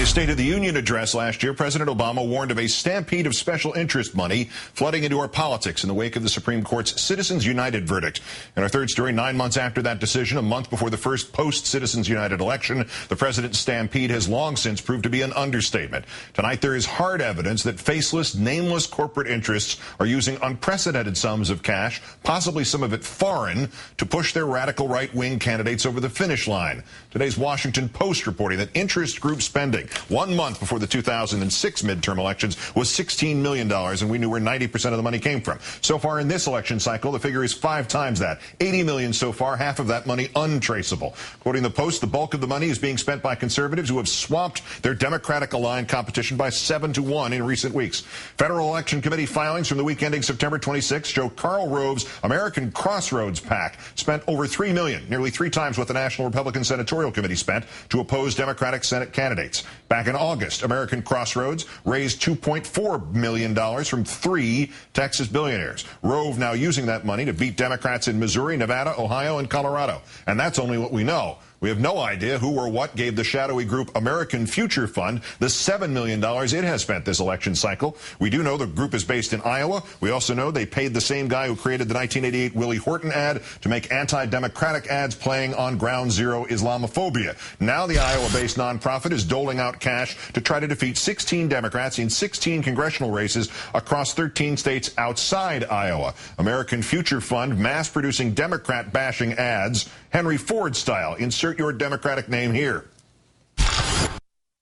his State of the Union address last year, President Obama warned of a stampede of special interest money flooding into our politics in the wake of the Supreme Court's Citizens United verdict. In our third story, 9 months after that decision, a month before the first post-Citizens United election, the president's stampede has long since proved to be an understatement. Tonight, there is hard evidence that faceless, nameless corporate interests are using unprecedented sums of cash, possibly some of it foreign, to push their radical right-wing candidates over the finish line. Today's Washington Post reporting that interest group spending 1 month before the 2006 midterm elections was $16 million, and we knew where 90% of the money came from. So far in this election cycle, the figure is 5 times that. $80 million so far, half of that money untraceable. Quoting the Post, the bulk of the money is being spent by conservatives who have swamped their Democratic-aligned competition by 7-1 in recent weeks. Federal Election Committee filings from the week ending September 26 show Karl Rove's American Crossroads PAC spent over $3 million, nearly 3 times what the National Republican Senatorial Committee spent to oppose Democratic Senate candidates. Back in August, American Crossroads raised $2.4 million from 3 Texas billionaires. Rove now using that money to beat Democrats in Missouri, Nevada, Ohio, and Colorado. And that's only what we know. We have no idea who or what gave the shadowy group American Future Fund the $7 million it has spent this election cycle. We do know the group is based in Iowa. We also know they paid the same guy who created the 1988 Willie Horton ad to make anti-democratic ads playing on ground zero Islamophobia. Now the Iowa-based nonprofit is doling out cash to try to defeat 16 Democrats in 16 congressional races across 13 states outside Iowa. American Future Fund mass-producing Democrat-bashing ads, Henry Ford style. Insert your Democratic name here.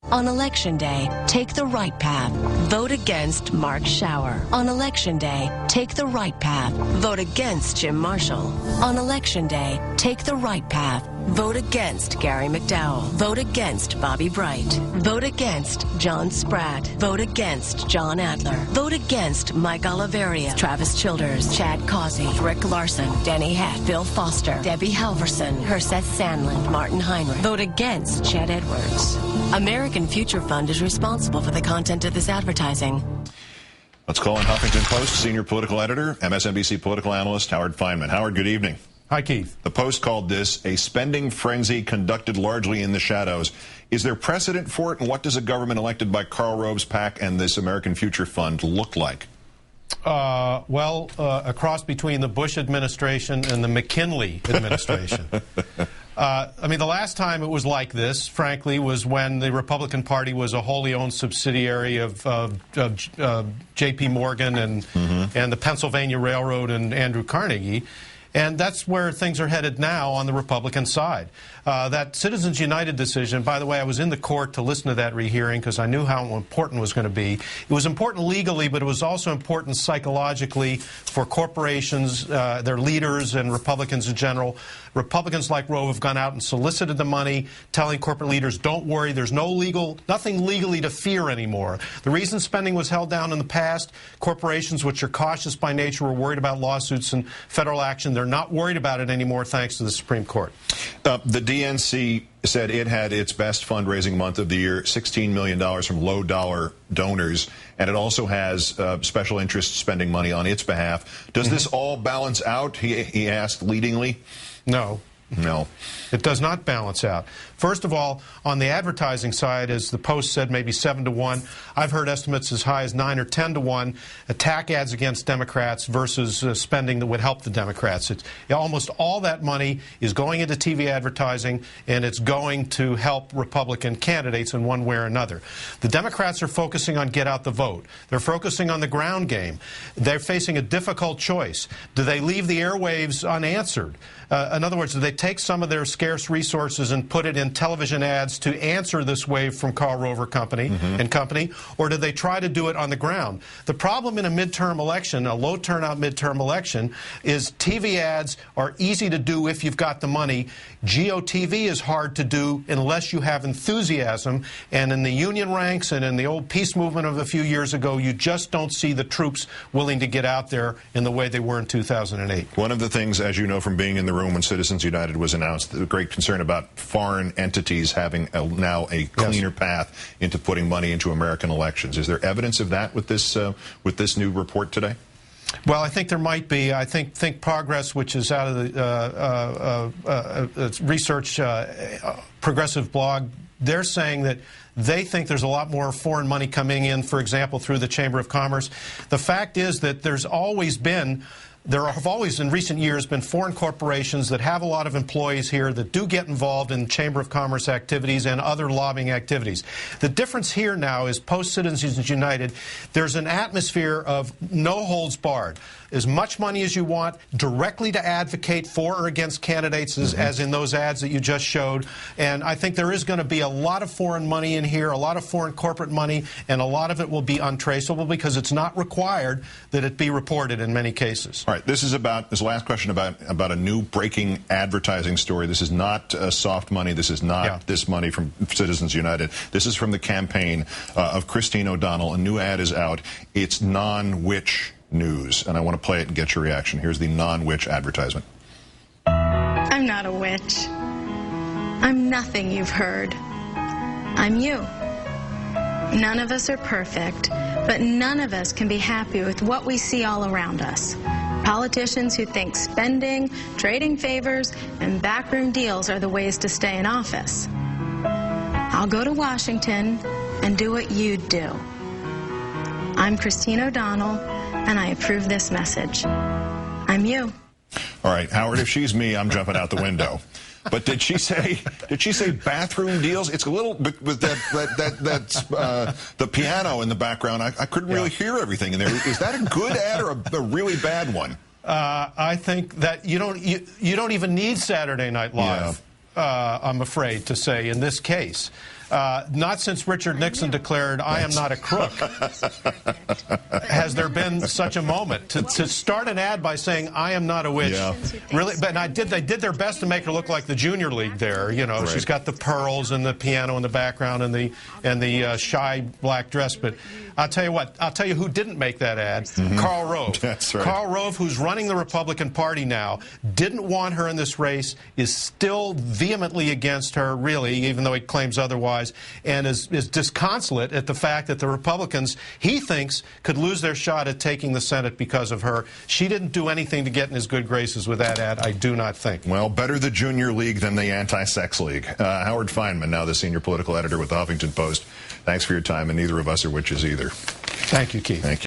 On Election Day, take the right path. Vote against Mark Schauer. On Election Day, take the right path. Vote against Jim Marshall. On Election Day, take the right path. Vote against Gary McDowell. Vote against Bobby Bright. Vote against John Spratt. Vote against John Adler. Vote against Mike Oliveria, Travis Childers, Chad Causey, Rick Larson, Denny Hatt, Bill Foster, Debbie Halverson, Herseth Sandlin, Martin Heinrich. Vote against Chet Edwards. American Future Fund is responsible for the content of this advertising. Let's call in Huffington Post senior political editor, MSNBC political analyst Howard Feynman. Howard, good evening. Hi, Keith. The Post called this a spending frenzy conducted largely in the shadows. Is there precedent for it, and what does a government elected by Karl Rove's PAC and this American Future Fund look like? A cross between the Bush administration and the McKinley administration. I mean, the last time it was like this, frankly, was when the Republican Party was a wholly owned subsidiary of J.P. Morgan and the Pennsylvania Railroad and Andrew Carnegie. And that's where things are headed now on the Republican side. That Citizens United decision, by the way, I was in the court to listen to that rehearing because I knew how important it was going to be. It was important legally, but it was also important psychologically for corporations, their leaders, and Republicans in general. Republicans like Rove have gone out and solicited the money, telling corporate leaders, don't worry, there's nothing legally to fear anymore. The reason spending was held down in the past, corporations which are cautious by nature were worried about lawsuits and federal action. They're not worried about it anymore thanks to the Supreme Court. The DNC said it had its best fundraising month of the year, $16 million from low-dollar donors, and it also has special interest spending money on its behalf. Does this all balance out, he asked leadingly? No. No. It does not balance out. First of all, on the advertising side, as the Post said, maybe 7-1. I've heard estimates as high as 9 or 10-1. Attack ads against Democrats versus spending that would help the Democrats. Almost all that money is going into TV advertising, and it's going to help Republican candidates in one way or another. The Democrats are focusing on get out the vote. They're focusing on the ground game. They're facing a difficult choice. Do they leave the airwaves unanswered? In other words, do they take some of their scarce resources and put it in television ads to answer this wave from Karl Rove Company and company, or do they try to do it on the ground? The problem in a midterm election, a low turnout midterm election, is TV ads are easy to do if you've got the money. GOTV is hard to do unless you have enthusiasm, and in the union ranks and in the old peace movement of a few years ago, you just don't see the troops willing to get out there in the way they were in 2008. One of the things, as you know from being in the room when Citizens United was announced, the great concern about foreign entities having now a cleaner path into putting money into American elections. Is there evidence of that with this new report today? Well, I think there might be. I think Progress, which is out of the research progressive blog they're saying that they think there's a lot more foreign money coming in, for example, through the Chamber of Commerce. The fact is that there have always in recent years been foreign corporations that have a lot of employees here that do get involved in Chamber of Commerce activities and other lobbying activities. The difference here now is post-Citizens United, there's an atmosphere of no holds barred. As much money as you want, directly to advocate for or against candidates, as in those ads that you just showed. And I think there is going to be a lot of foreign money in here, a lot of foreign corporate money, and a lot of it will be untraceable because it's not required that it be reported in many cases. All right, this is last question about a new breaking advertising story. This is not soft money. This is not this money from Citizens United. This is from the campaign of Christine O'Donnell. A new ad is out. It's non-witch news, and I want to play it and get your reaction. Here's the non-witch advertisement. I'm not a witch. I'm nothing you've heard. I'm you. None of us are perfect, but none of us can be happy with what we see all around us. Politicians who think spending, trading favors, and backroom deals are the ways to stay in office. I'll go to Washington and do what you'd do. I'm Christine O'Donnell, and I approve this message. I'm you. All right, Howard, if she's me, I'm jumping out the window. But did she say bathroom deals? It's a little bit with that's the piano in the background. I couldn't really hear everything in there. Is that a good ad or a really bad one? I think that you don't even need Saturday Night Live. I'm afraid to say in this case. Not since Richard Nixon declared, "I am not a crook," has there been such a moment to start an ad by saying, "I am not a witch." Yeah. Really, but they did their best to make her look like the Junior League there. You know, she's got the pearls and the piano in the background and the shy black dress. But I'll tell you what. I'll tell you who didn't make that ad. Karl Rove. That's right. Karl Rove, who's running the Republican Party now, didn't want her in this race. Is still vehemently against her. Really, even though he claims otherwise. And is disconsolate at the fact that the Republicans, he thinks, could lose their shot at taking the Senate because of her. She didn't do anything to get in his good graces with that ad, I do not think. Well, better the Junior League than the Anti-Sex League. Howard Feynman, now the senior political editor with the Huffington Post. Thanks for your time, and neither of us are witches either. Thank you, Keith. Thank you.